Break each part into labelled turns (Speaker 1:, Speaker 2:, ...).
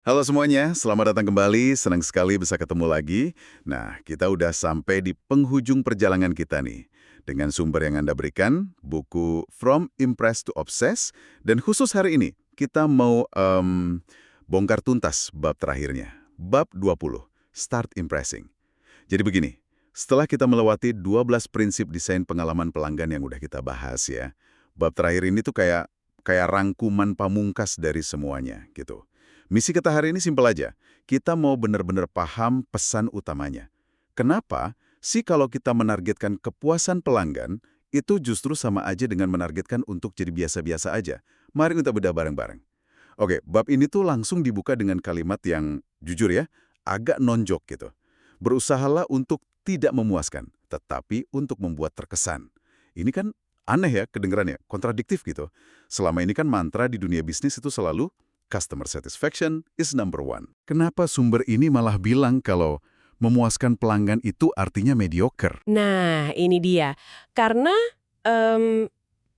Speaker 1: Halo semuanya, selamat datang kembali. Senang sekali bisa ketemu lagi. Nah, kita udah sampai di penghujung perjalanan kita nih. Dengan sumber yang Anda berikan, buku From Impress to Obsess, dan khusus hari ini, kita mau bongkar tuntas bab terakhirnya. Bab 20, Start Impressing. Jadi begini, setelah kita melewati 12 prinsip desain pengalaman pelanggan yang udah kita bahas ya, bab terakhir ini tuh kayak rangkuman pamungkas dari semuanya gitu. Misi kita hari ini simpel aja. Kita mau benar-benar paham pesan utamanya. Kenapa sih kalau kita menargetkan kepuasan pelanggan, itu justru sama aja dengan menargetkan untuk jadi biasa-biasa aja. Mari kita bedah bareng-bareng. Oke, bab ini tuh langsung dibuka dengan kalimat yang, jujur ya, agak nonjok gitu. Berusahalah untuk tidak memuaskan, tetapi untuk membuat terkesan. Ini kan aneh ya kedengerannya, kontradiktif gitu. Selama ini kan mantra di dunia bisnis itu selalu customer satisfaction is number one. Kenapa sumber ini malah bilang kalau memuaskan pelanggan itu artinya mediocre?
Speaker 2: Nah, ini dia. Karena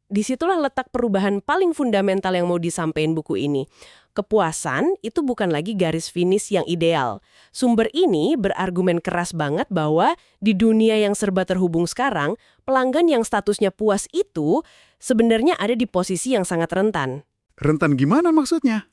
Speaker 2: disitulah letak perubahan paling fundamental yang mau disampaikan buku ini. Kepuasan itu bukan lagi garis finish yang ideal. Sumber ini berargumen keras banget bahwa di dunia yang serba terhubung sekarang, pelanggan yang statusnya puas itu sebenarnya ada di posisi yang sangat rentan.
Speaker 1: Rentan gimana maksudnya?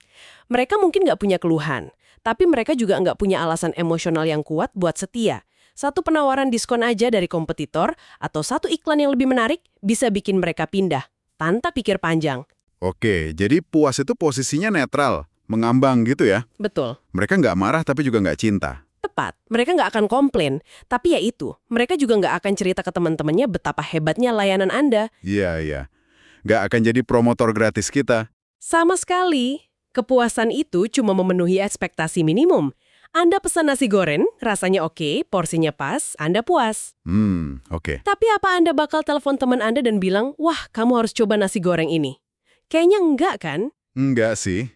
Speaker 2: Mereka mungkin nggak punya keluhan, tapi mereka juga nggak punya alasan emosional yang kuat buat setia. Satu penawaran diskon aja dari kompetitor atau satu iklan yang lebih menarik bisa bikin mereka pindah, tanpa pikir panjang.
Speaker 1: Oke, jadi puas itu posisinya netral, mengambang gitu ya.
Speaker 2: Betul.
Speaker 1: Mereka nggak marah tapi juga nggak cinta.
Speaker 2: Tepat, mereka nggak akan komplain, tapi ya itu, mereka juga nggak akan cerita ke teman-temannya betapa hebatnya layanan Anda.
Speaker 1: Iya, iya. Nggak akan jadi promotor gratis kita.
Speaker 2: Sama sekali, kepuasan itu cuma memenuhi ekspektasi minimum. Anda pesan nasi goreng, rasanya oke, porsinya pas, Anda puas.
Speaker 1: Oke.
Speaker 2: Tapi apa Anda bakal telepon teman Anda dan bilang, wah kamu harus coba nasi goreng ini? Kayaknya enggak kan?
Speaker 1: Enggak sih.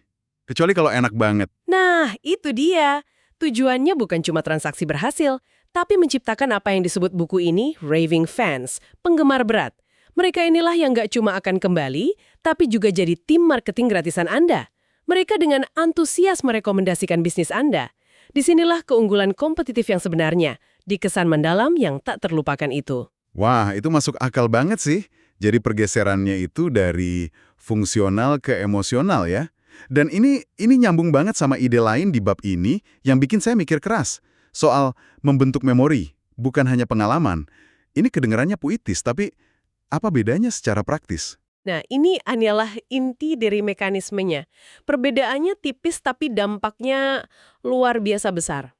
Speaker 1: Kecuali kalau enak banget.
Speaker 2: Nah, itu dia. Tujuannya bukan cuma transaksi berhasil, tapi menciptakan apa yang disebut buku ini raving fans, penggemar berat. Mereka inilah yang nggak cuma akan kembali, tapi juga jadi tim marketing gratisan Anda. Mereka dengan antusias merekomendasikan bisnis Anda. Disinilah keunggulan kompetitif yang sebenarnya, di kesan mendalam yang tak terlupakan itu.
Speaker 1: Wah, itu masuk akal banget sih. Jadi pergeserannya itu dari fungsional ke emosional ya. Dan ini nyambung banget sama ide lain di bab ini yang bikin saya mikir keras. Soal membentuk memori, bukan hanya pengalaman. Ini kedengarannya puitis, tapi apa bedanya secara praktis?
Speaker 2: Nah, ini hanyalah inti dari mekanismenya. Perbedaannya tipis tapi dampaknya luar biasa besar.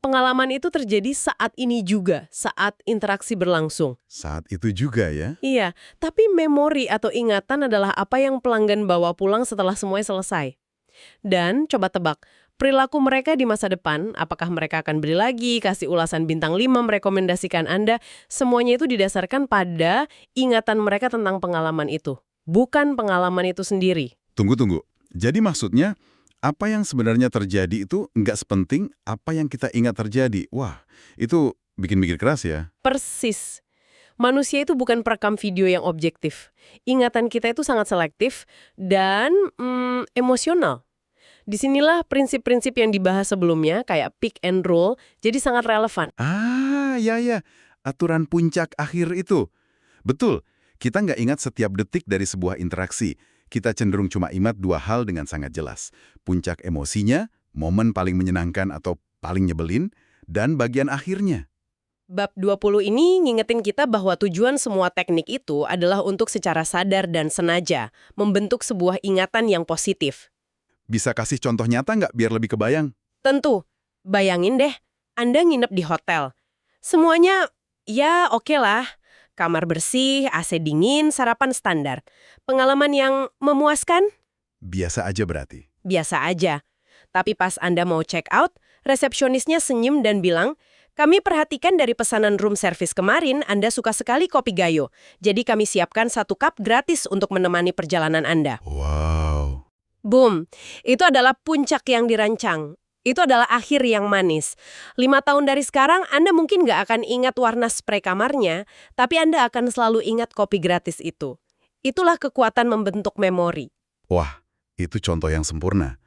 Speaker 2: Pengalaman itu terjadi saat ini juga, saat interaksi berlangsung.
Speaker 1: Saat itu juga ya.
Speaker 2: Iya, tapi memori atau ingatan adalah apa yang pelanggan bawa pulang setelah semuanya selesai. Dan coba tebak, perilaku mereka di masa depan, apakah mereka akan beli lagi, kasih ulasan bintang 5, merekomendasikan Anda, semuanya itu didasarkan pada ingatan mereka tentang pengalaman itu. Bukan pengalaman itu sendiri.
Speaker 1: Tunggu. Jadi maksudnya, apa yang sebenarnya terjadi itu nggak sepenting apa yang kita ingat terjadi. Wah, itu bikin mikir keras ya.
Speaker 2: Persis. Manusia itu bukan perekam video yang objektif. Ingatan kita itu sangat selektif dan emosional. Disinilah prinsip-prinsip yang dibahas sebelumnya, kayak pick and roll, jadi sangat relevan.
Speaker 1: Ah, ya. Aturan puncak akhir itu. Betul, kita nggak ingat setiap detik dari sebuah interaksi. Kita cenderung cuma ingat dua hal dengan sangat jelas. Puncak emosinya, momen paling menyenangkan atau paling nyebelin, dan bagian akhirnya.
Speaker 2: Bab 20 ini ngingetin kita bahwa tujuan semua teknik itu adalah untuk secara sadar dan sengaja membentuk sebuah ingatan yang positif.
Speaker 1: Bisa kasih contoh nyata nggak biar lebih kebayang?
Speaker 2: Tentu, bayangin deh, Anda nginep di hotel. Semuanya, ya oke lah. Kamar bersih, AC dingin, sarapan standar. Pengalaman yang memuaskan?
Speaker 1: Biasa aja berarti.
Speaker 2: Biasa aja. Tapi pas Anda mau check out, resepsionisnya senyum dan bilang, kami perhatikan dari pesanan room service kemarin, Anda suka sekali kopi gayo. Jadi kami siapkan 1 cup gratis untuk menemani perjalanan Anda.
Speaker 1: Wow.
Speaker 2: Boom, itu adalah puncak yang dirancang. Itu adalah akhir yang manis. 5 tahun dari sekarang, Anda mungkin nggak akan ingat warna spray kamarnya, tapi Anda akan selalu ingat kopi gratis itu. Itulah kekuatan membentuk memori.
Speaker 1: Wah, itu contoh yang sempurna.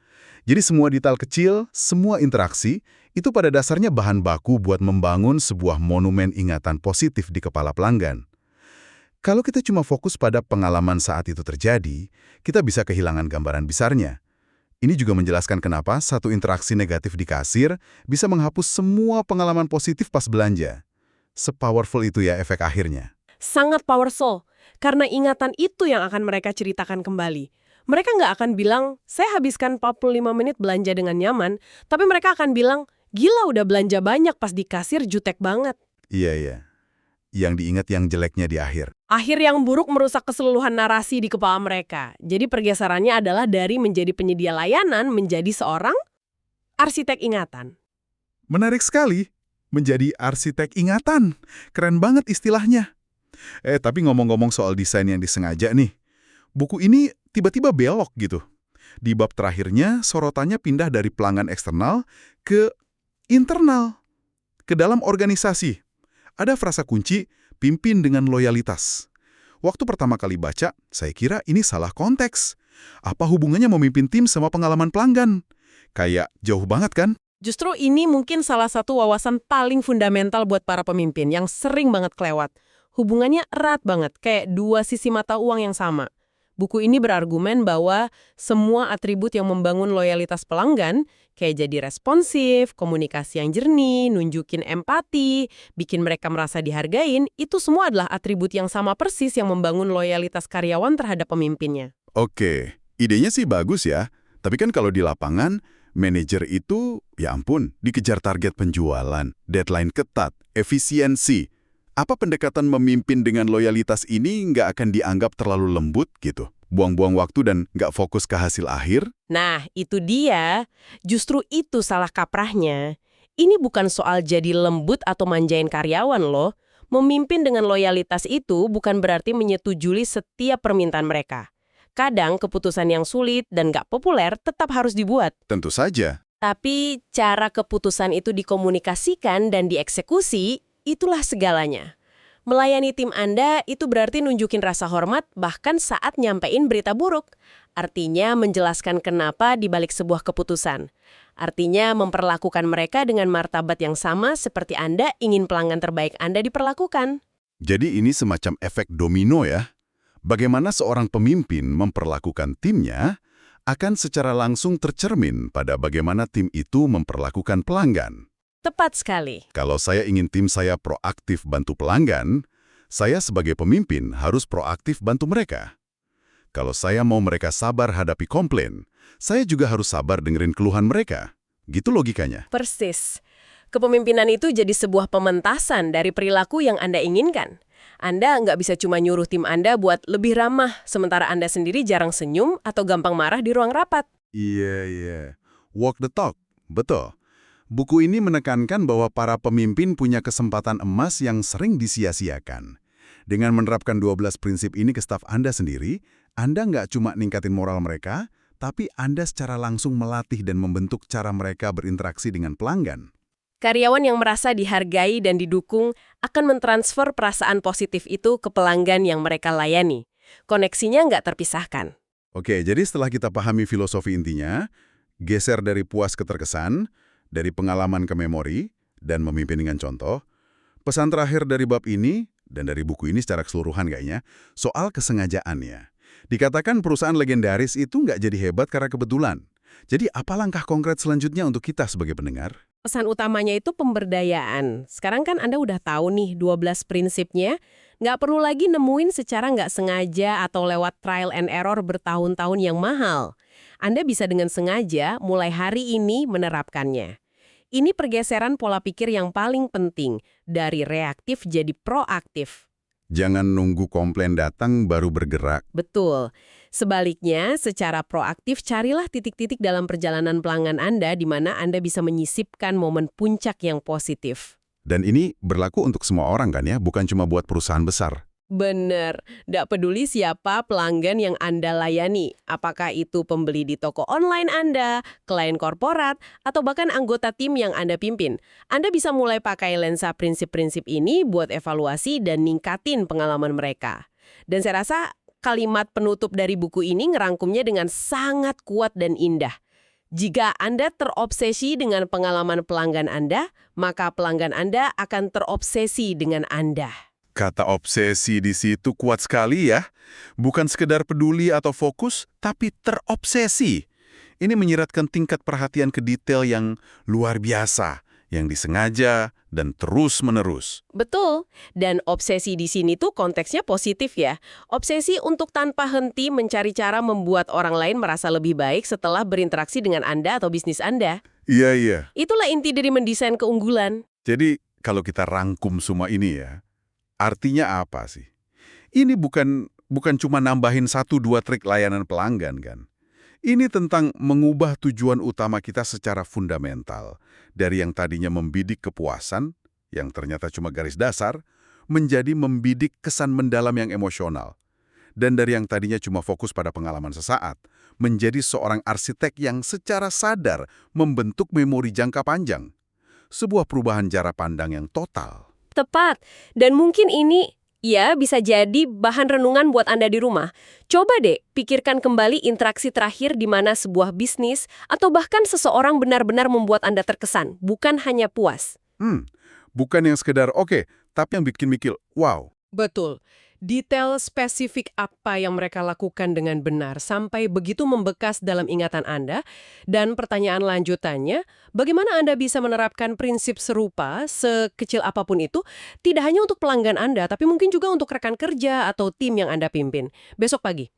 Speaker 1: Jadi semua detail kecil, semua interaksi, itu pada dasarnya bahan baku buat membangun sebuah monumen ingatan positif di kepala pelanggan. Kalau kita cuma fokus pada pengalaman saat itu terjadi, kita bisa kehilangan gambaran besarnya. Ini juga menjelaskan kenapa satu interaksi negatif di kasir bisa menghapus semua pengalaman positif pas belanja. Sepowerful itu ya efek akhirnya.
Speaker 2: Sangat powerful, karena ingatan itu yang akan mereka ceritakan kembali. Mereka nggak akan bilang, saya habiskan 45 menit belanja dengan nyaman, tapi mereka akan bilang, gila udah belanja banyak pas di kasir jutek banget.
Speaker 1: Iya. Yang diingat yang jeleknya di akhir.
Speaker 2: Akhir yang buruk merusak keseluruhan narasi di kepala mereka. Jadi pergeserannya adalah dari menjadi penyedia layanan menjadi seorang arsitek ingatan.
Speaker 1: Menarik sekali. Menjadi arsitek ingatan. Keren banget istilahnya. Tapi ngomong-ngomong soal desain yang disengaja nih. Buku ini tiba-tiba belok gitu. Di bab terakhirnya, sorotannya pindah dari pelanggan eksternal ke internal. Ke dalam organisasi. Ada frasa kunci, pimpin dengan loyalitas. Waktu pertama kali baca, saya kira ini salah konteks. Apa hubungannya memimpin tim sama pengalaman pelanggan? Kayak jauh banget kan?
Speaker 2: Justru ini mungkin salah satu wawasan paling fundamental buat para pemimpin yang sering banget kelewat. Hubungannya erat banget, kayak dua sisi mata uang yang sama. Buku ini berargumen bahwa semua atribut yang membangun loyalitas pelanggan, kayak jadi responsif, komunikasi yang jernih, nunjukin empati, bikin mereka merasa dihargain, itu semua adalah atribut yang sama persis yang membangun loyalitas karyawan terhadap pemimpinnya.
Speaker 1: Oke, idenya sih bagus ya. Tapi kan kalau di lapangan, manajer itu, ya ampun, dikejar target penjualan, deadline ketat, efisiensi. Apa pendekatan memimpin dengan loyalitas ini nggak akan dianggap terlalu lembut gitu? Buang-buang waktu dan nggak fokus ke hasil akhir?
Speaker 2: Nah, itu dia. Justru itu salah kaprahnya. Ini bukan soal jadi lembut atau manjain karyawan loh. Memimpin dengan loyalitas itu bukan berarti menyetujui setiap permintaan mereka. Kadang keputusan yang sulit dan nggak populer tetap harus dibuat.
Speaker 1: Tentu saja.
Speaker 2: Tapi cara keputusan itu dikomunikasikan dan dieksekusi, itulah segalanya. Melayani tim Anda itu berarti nunjukin rasa hormat bahkan saat nyampein berita buruk. Artinya menjelaskan kenapa dibalik sebuah keputusan. Artinya memperlakukan mereka dengan martabat yang sama seperti Anda ingin pelanggan terbaik Anda diperlakukan.
Speaker 1: Jadi ini semacam efek domino ya. Bagaimana seorang pemimpin memperlakukan timnya akan secara langsung tercermin pada bagaimana tim itu memperlakukan pelanggan.
Speaker 2: Tepat sekali.
Speaker 1: Kalau saya ingin tim saya proaktif bantu pelanggan, saya sebagai pemimpin harus proaktif bantu mereka. Kalau saya mau mereka sabar hadapi komplain, saya juga harus sabar dengerin keluhan mereka. Gitu logikanya.
Speaker 2: Persis. Kepemimpinan itu jadi sebuah pementasan dari perilaku yang Anda inginkan. Anda nggak bisa cuma nyuruh tim Anda buat lebih ramah, sementara Anda sendiri jarang senyum atau gampang marah di ruang rapat.
Speaker 1: Iya. Walk the talk. Betul. Buku ini menekankan bahwa para pemimpin punya kesempatan emas yang sering disia-siakan. Dengan menerapkan 12 prinsip ini ke staf Anda sendiri, Anda nggak cuma ningkatin moral mereka, tapi Anda secara langsung melatih dan membentuk cara mereka berinteraksi dengan pelanggan.
Speaker 2: Karyawan yang merasa dihargai dan didukung akan mentransfer perasaan positif itu ke pelanggan yang mereka layani. Koneksinya nggak terpisahkan.
Speaker 1: Oke, jadi setelah kita pahami filosofi intinya, geser dari puas ke terkesan, dari pengalaman ke memori, dan memimpin dengan contoh, pesan terakhir dari bab ini, dan dari buku ini secara keseluruhan kayaknya, soal kesengajaannya. Dikatakan perusahaan legendaris itu nggak jadi hebat karena kebetulan. Jadi apa langkah konkret selanjutnya untuk kita sebagai pendengar?
Speaker 2: Pesan utamanya itu pemberdayaan. Sekarang kan Anda udah tahu nih 12 prinsipnya, nggak perlu lagi nemuin secara nggak sengaja atau lewat trial and error bertahun-tahun yang mahal. Anda bisa dengan sengaja mulai hari ini menerapkannya. Ini pergeseran pola pikir yang paling penting, dari reaktif jadi proaktif.
Speaker 1: Jangan nunggu komplain datang baru bergerak.
Speaker 2: Betul. Sebaliknya, secara proaktif carilah titik-titik dalam perjalanan pelanggan Anda di mana Anda bisa menyisipkan momen puncak yang positif.
Speaker 1: Dan ini berlaku untuk semua orang kan ya, bukan cuma buat perusahaan besar.
Speaker 2: Bener, nggak peduli siapa pelanggan yang Anda layani, apakah itu pembeli di toko online Anda, klien korporat, atau bahkan anggota tim yang Anda pimpin. Anda bisa mulai pakai lensa prinsip-prinsip ini buat evaluasi dan ningkatin pengalaman mereka. Dan saya rasa kalimat penutup dari buku ini ngerangkumnya dengan sangat kuat dan indah. Jika Anda terobsesi dengan pengalaman pelanggan Anda, maka pelanggan Anda akan terobsesi dengan Anda.
Speaker 1: Kata obsesi di situ kuat sekali ya. Bukan sekedar peduli atau fokus, tapi terobsesi. Ini menyiratkan tingkat perhatian ke detail yang luar biasa, yang disengaja dan terus-menerus.
Speaker 2: Betul, dan obsesi di sini tuh konteksnya positif ya. Obsesi untuk tanpa henti mencari cara membuat orang lain merasa lebih baik setelah berinteraksi dengan Anda atau bisnis Anda.
Speaker 1: Iya, iya.
Speaker 2: Itulah inti dari mendesain keunggulan.
Speaker 1: Jadi, kalau kita rangkum semua ini ya, artinya apa sih? Ini bukan cuma nambahin 1-2 trik layanan pelanggan kan? Ini tentang mengubah tujuan utama kita secara fundamental. Dari yang tadinya membidik kepuasan, yang ternyata cuma garis dasar, menjadi membidik kesan mendalam yang emosional. Dan dari yang tadinya cuma fokus pada pengalaman sesaat, menjadi seorang arsitek yang secara sadar membentuk memori jangka panjang. Sebuah perubahan cara pandang yang total.
Speaker 3: Tepat. Dan mungkin ini, ya, bisa jadi bahan renungan buat Anda di rumah. Coba deh, pikirkan kembali interaksi terakhir di mana sebuah bisnis atau bahkan seseorang benar-benar membuat Anda terkesan, bukan hanya puas.
Speaker 1: Bukan yang sekedar oke, tapi yang bikin mikir, wow.
Speaker 2: Betul. Detail spesifik apa yang mereka lakukan dengan benar sampai begitu membekas dalam ingatan Anda. Dan pertanyaan lanjutannya, bagaimana Anda bisa menerapkan prinsip serupa sekecil apapun itu, tidak hanya untuk pelanggan Anda, tapi mungkin juga untuk rekan kerja atau tim yang Anda pimpin. Besok pagi.